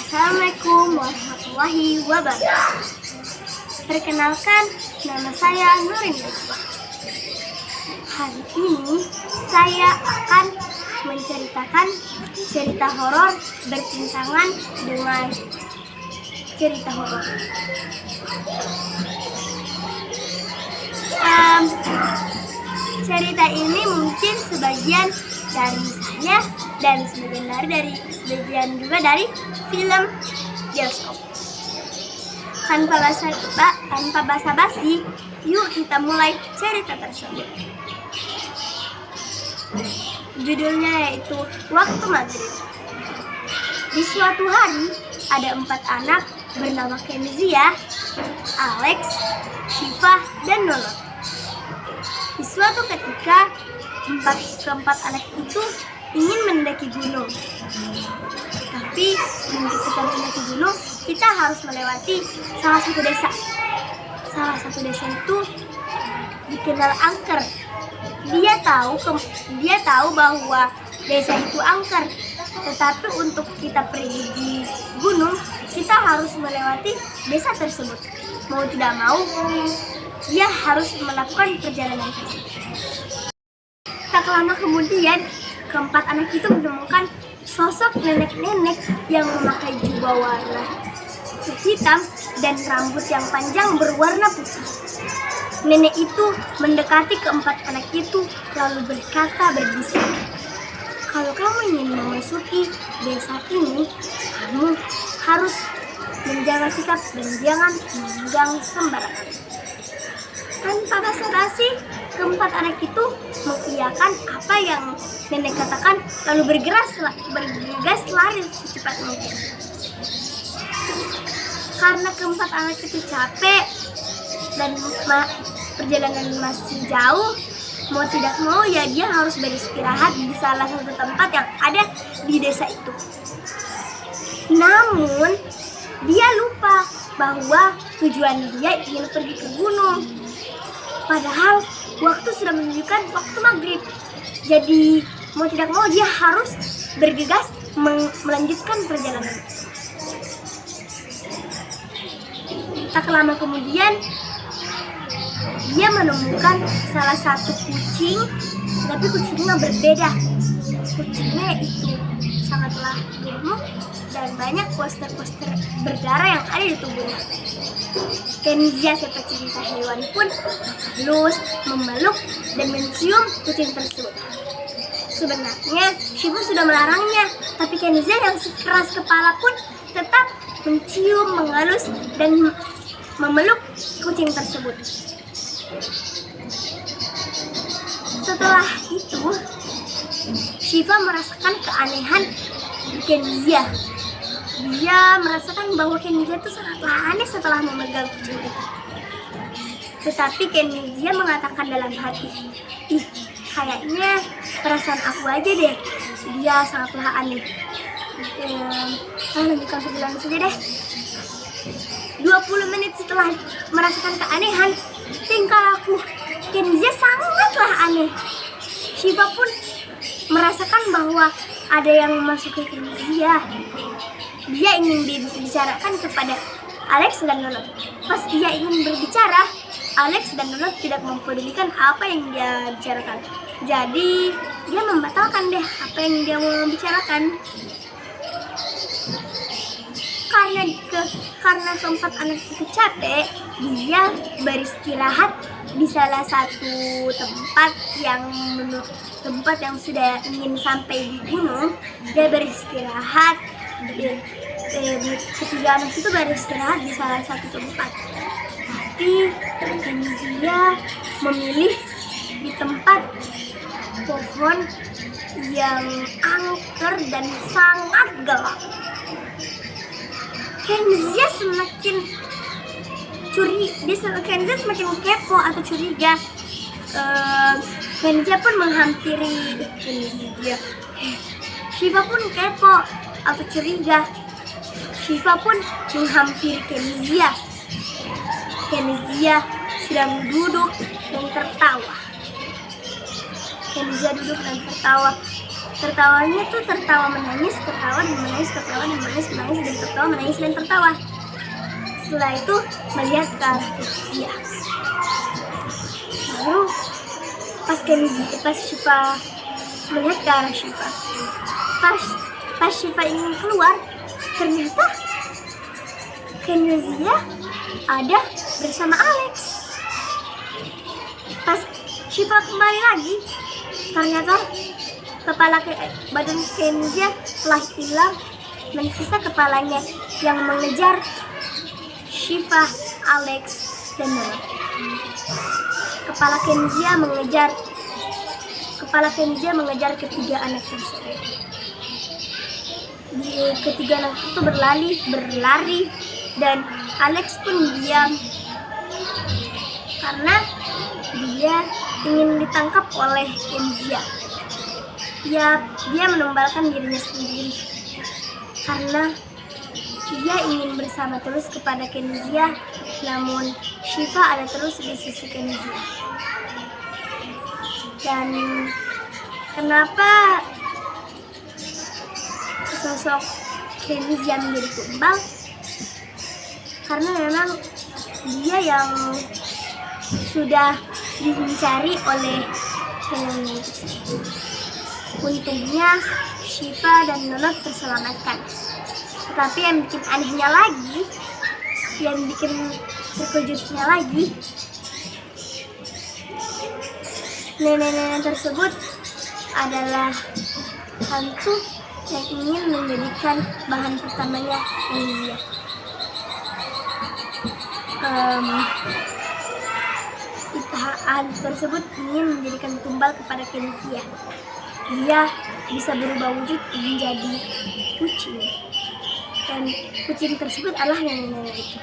Assalamualaikum warahmatullahi wabarakatuh. Perkenalkan, nama saya Nurin Najwa. Hari ini saya akan menceritakan cerita horor bertentangan dengan cerita horor. Cerita ini mungkin sebagian dari saya dan sebagian juga dari film bioskop. Tanpa basa-basi, yuk kita mulai cerita tersebut. Judulnya yaitu Waktu Maghrib. Di suatu hari, ada 4 anak bernama Kenzia, Alex, Shiva, dan Nonot. Di suatu ketika, keempat anak itu ingin mendaki gunung. Tapi untuk kita mendaki gunung, kita harus melewati salah satu desa. Salah satu desa itu dikenal angker. Dia tahu bahwa desa itu angker. Tetapi untuk kita pergi di gunung, kita harus melewati desa tersebut. Mau tidak mau, dia harus melakukan perjalanan tersebut. Tak lama kemudian, keempat anak itu menemukan sosok nenek-nenek yang memakai jubah warna hitam dan rambut yang panjang berwarna putih. Nenek itu mendekati keempat anak itu lalu berkata berbisik, "Kalau kamu ingin memasuki desa ini, kamu harus menjaga sikap dan jangan memegang sembarangan." Tanpa basa-basi, keempat anak itu mengiyakan apa yang nenek katakan lalu bergegas lari secepat mungkin. Karena keempat anak itu capek dan perjalanan masih jauh, mau tidak mau ya dia harus beristirahat di salah satu tempat yang ada di desa itu. Namun dia lupa bahwa tujuan dia ingin pergi ke gunung. Padahal waktu sudah menunjukkan waktu maghrib. Jadi mau tidak mau dia harus bergegas melanjutkan perjalanan. Tak lama kemudian dia menemukan salah satu kucing, tapi kucingnya berbeda. Kucingnya itu sangatlah gemuk dan banyak poster-poster berdarah yang ada di tubuhnya. Kenzia, si pecinta hewan pun halus, memeluk dan mencium kucing tersebut. Sebenarnya Shiva sudah melarangnya, tapi Kenzia yang keras kepala pun tetap mencium, mengalus dan memeluk kucing tersebut. Setelah itu, Shiva merasakan keanehan di Kenzia. Dia merasakan bahwa Kenzia itu sangatlah aneh setelah memegang kucing itu. Tetapi Kenzia mengatakan dalam hati, "Ih, kayaknya perasaan aku aja deh. Dia sangatlah aneh. Lanjutkan perjalanan saja deh." 20 menit setelah merasakan keanehan, tingkah laku Kenzia sangatlah aneh. Shiva pun merasakan bahwa ada yang memasuki Kenzia. Dia ingin dibicarakan kepada Alex dan Nonot. Pas dia ingin berbicara, Alex dan Nonot tidak mempedulikan apa yang dia bicarakan. Jadi dia membatalkan deh apa yang dia mau bicarakan. Karena keempat anak itu capek, dia beristirahat di salah satu tempat yang sudah ingin sampai di gunung. Dia beristirahat. Ketiga anak itu beristirahat di salah satu tempat. Tapi Kenzia memilih di tempat pohon yang angker dan sangat gelap. Kenzia semakin kepo atau curiga. Kenzia pun menghampiri Kenzia. Shiva pun kepo atau curiga. Shiva pun menghampiri Kenzia. Kenzia sedang duduk dan tertawa. Kenzia duduk dan tertawa. Tertawanya tuh tertawa menangis, tertawa dan menangis, tertawa dan menangis, menangis dan tertawa, menangis dan tertawa. Setelah itu melihat ke arah Kenizia. Lalu pas Shiva melihat ke arah Shiva, pas Shiva ingin keluar, ternyata Kenizia ada bersama Alex. Pas Shiva kembali lagi, ternyata badan Kenizia telah hilang dan sisa kepalanya yang mengejar Shiva, Alex, dan Nona. Kepala Kenizia mengejar ketiga anak tersebut. Ketiga anak itu berlari dan Alex pun diam karena dia ingin ditangkap oleh Kenizia. Dia menumbalkan dirinya sendiri karena dia ingin bersama terus kepada Kenizia, namun Shiva ada terus di sisi Kenizia. Dan kenapa sosok Kenizia menjadi tumbal? Karena memang dia yang sudah dicari oleh nenek tersebut. Untungnya Shiva dan Nona terselamatkan. Tetapi yang bikin anehnya lagi, yang bikin terkejutnya lagi, nenek-nenek tersebut adalah hantu yang ingin menjadikan bahan pertamanya Kenizia. Hantu tersebut ingin menjadikan tumbal kepada Kenizia. Dia bisa berubah wujud menjadi kucing, dan kucing tersebut adalah nenek-nenek itu.